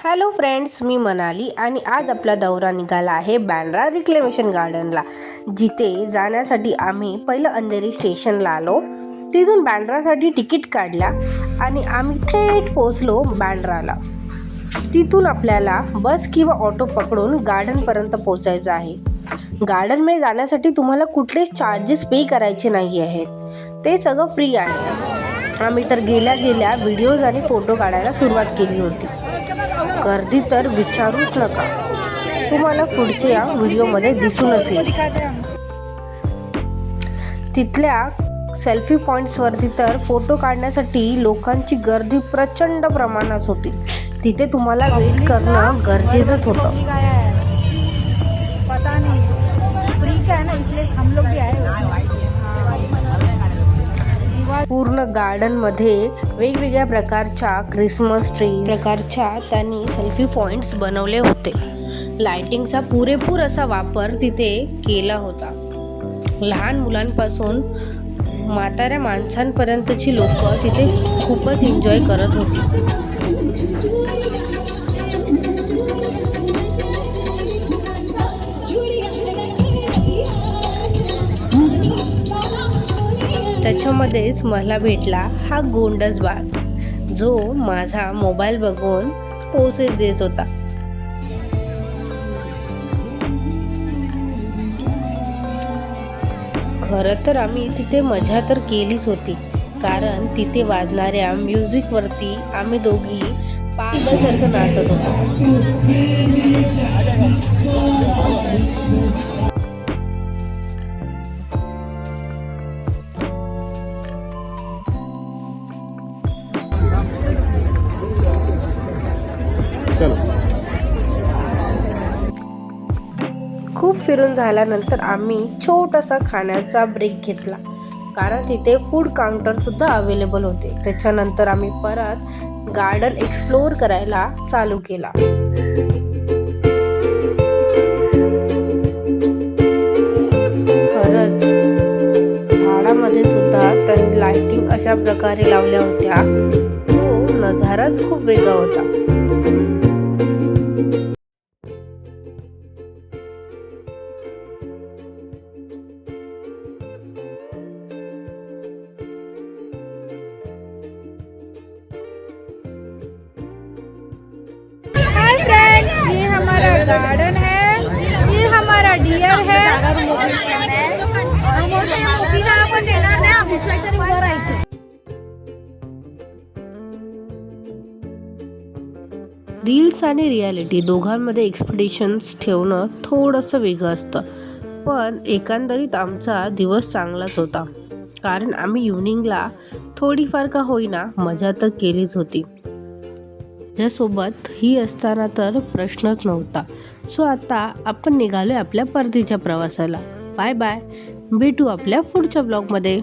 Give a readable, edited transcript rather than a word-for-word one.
Hello friends, मी मनाली आणि आज आपला दौरा निघाला आहे बँड्रा रिक्लेमेशन गार्डनला, जिथे जाण्यासाठी आम्ही पहिलं अंधेरी स्टेशनला आलो. तिथून बँड्रासाठी तिकीट काढल्या आणि आम्ही थेट पोचलो बँड्राला. तिथून आपल्याला बस किंवा ऑटो पकडून गार्डनपर्यंत पोचायचं आहे. गार्डनमध्ये जाण्यासाठी तुम्हाला कुठलेच चार्जेस पे करायचे नाही आहेत, ते सगळं फ्री आहे. आम्ही तर गेल्या व्हिडिओज आणि फोटो काढायला सुरुवात केली होती. गर्दी तर विचारूच नका, तुम्हाला पुढच्या व्हिडिओमध्ये दिसूनच येईल. तिथल्या सेल्फी पॉईंट्सवरती तर फोटो काढण्यासाठी लोकांची गर्दी प्रचंड प्रमाणात होती. तिथे तुम्हाला वेट करणं गरजेचंच होतं. पूर्ण गार्डनमध्ये वेगवेगळ्या प्रकारच्या क्रिसमस ट्री प्रकारच्या त्यांनी सेल्फी पॉईंट्स बनवले होते. लाइटिंगचा पुरेपूर असा वापर तिथे केला होता. लहान मुलांपासून म्हाताऱ्या माणसांपर्यंतची लोक तिथे खूपच एन्जॉय करत होती. त्याच्यामध्येच मला भेटला हा गोंडस बाळ, जो माझा मोबाईल बघून पोसेस देत होता. खरं तर आम्ही तिथे मजा तर केलीच होती, कारण तिथे वाजणाऱ्या म्युझिकवरती आम्ही दोघी पागलसारखं नाचत होतो. खूप फिरून झाल्यानंतर आम्ही छोटासा खाण्याचा ब्रेक घेतला, कारण तिथे फूड काउंटर सुद्धा अवेलेबल होते. त्याच्यानंतर आम्ही परत गार्डन एक्सप्लोअर करायला चालू केला. खरंच झाडामध्ये सुद्धा त्यांनी लाइटिंग अशा प्रकारे लावल्या होत्या, तो नजाराच खूप वेगळा होता. ये हमारा गार्डन है, ये हमारा डियर है. रील्स आणि रियालिटी दोघांमध्ये एक्सपेक्टेशन्स ठेवणं थोडंसं वेगळं असतं, पण एकंदरीत आमचा दिवस चांगलाच होता, कारण आम्ही इव्हनिंगला थोडीफार का होईना मजा तर केलीच होती. त्यासोबत ही असताना तर प्रश्नच नव्हता. सो आता आपण निघालोय आपल्या परतीच्या प्रवासाला. बाय बाय, भेटू आपल्या पुढच्या ब्लॉगमध्ये.